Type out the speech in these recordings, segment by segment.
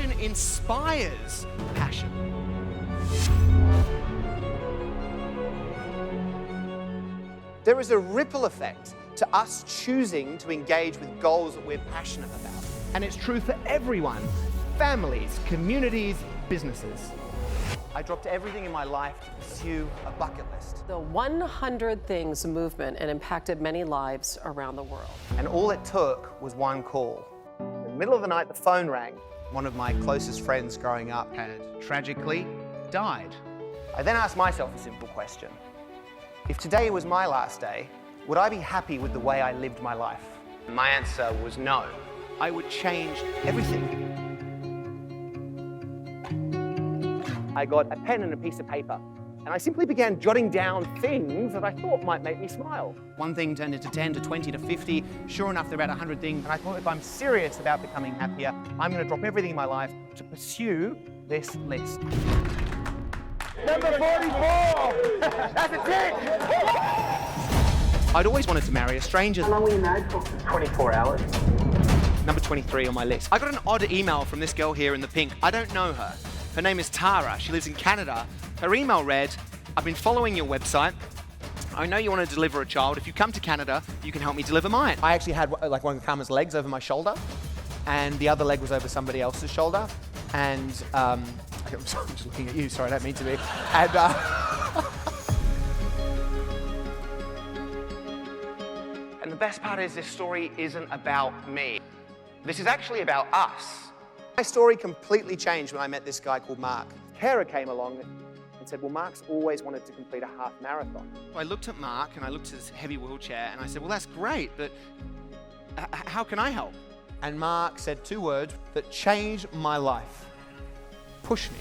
passion inspires passion. There is a ripple effect to us choosing to engage with goals that we're passionate about. And it's true for everyone, families, communities, businesses. I dropped everything in my life to pursue a bucket list. The 100 Things movement and impacted many lives around the world. And all it took was one call. In the middle of the night, the phone rang. One of my closest friends growing up had tragically died. I then asked myself a simple question. If today was my last day, would I be happy with the way I lived my life? My answer was no. I would change everything. I got a pen and a piece of paper, and I simply began jotting down things that I thought might make me smile. One thing turned into 10 to 20 to 50. Sure enough, there are about 100 things. And I thought, if I'm serious about becoming happier, I'm going to drop everything in my life to pursue this list. Number 44! That's it! I'd always wanted to marry a stranger. How long were you married for? 24 hours. Number 23 on my list. I got an odd email from this girl here in the pink. I don't know her. Her name is Tara. She lives in Canada. Her email read, I've been following your website. I know you want to deliver a child. If you come to Canada, you can help me deliver mine. I actually had like one of Karma's legs over my shoulder, and the other leg was over somebody else's shoulder. And I'm just looking at you, sorry, I don't mean to be. And, and the best part is this story isn't about me. This is actually about us. My story completely changed when I met this guy called Mark. Kara came along and said, well, Mark's always wanted to complete a half marathon. I looked at Mark and I looked at his heavy wheelchair and I said, well, that's great, but how can I help? And Mark said 2 words that changed my life. Push me.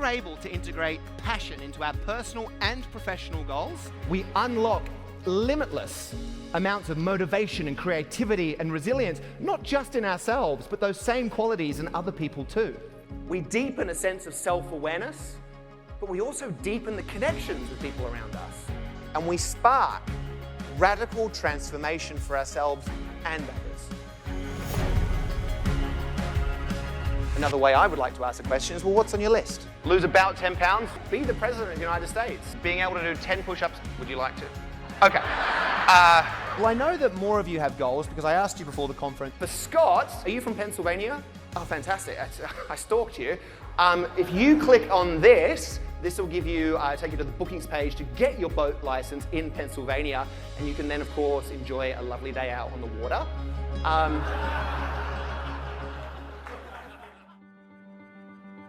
Able to integrate passion into our personal and professional goals, we unlock limitless amounts of motivation and creativity and resilience, not just in ourselves, but those same qualities in other people too. We deepen a sense of self-awareness, but we also deepen the connections with people around us. And we spark radical transformation for ourselves and others. Another way I would like to ask the question is, well, what's on your list? Lose about 10 pounds? Be the President of the United States. Being able to do 10 push-ups, would you like to? Okay. Well, I know that more of you have goals because I asked you before the conference. For Scott, are you from Pennsylvania? Oh, fantastic. I stalked you. If you click on this, this will give you, take you to the bookings page to get your boat license in Pennsylvania. And you can then, of course, enjoy a lovely day out on the water.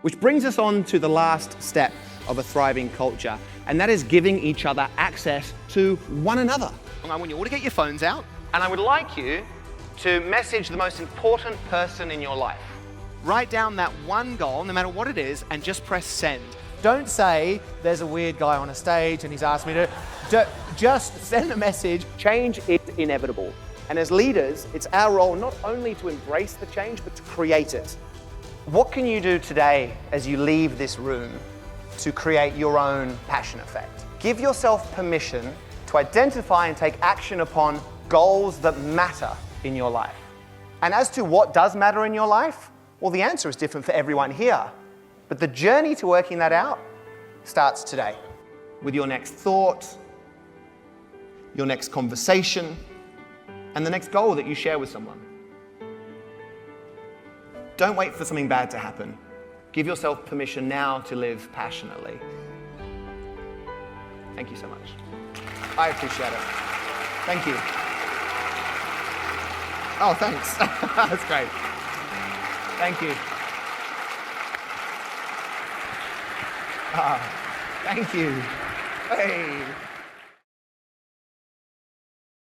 Which brings us on to the last step of a thriving culture, and that is giving each other access to one another. I want you all to get your phones out. And I would like you to message the most important person in your life. Write down that one goal, no matter what it is, and just press send. Don't say, there's a weird guy on a stage and he's asked me to. Just send a message. Change is inevitable. And as leaders, it's our role not only to embrace the change, but to create it. What can you do today as you leave this room to create your own passion effect? Give yourself permission to identify and take action upon goals that matter in your life. And as to what does matter in your life, well, the answer is different for everyone here. But the journey to working that out starts today with your next thought, your next conversation, and the next goal that you share with someone. Don't wait for something bad to happen. Give yourself permission now to live passionately. Thank you so much. I appreciate it. Thank you. Oh, thanks. That's great. Thank you. Thank you. Hey.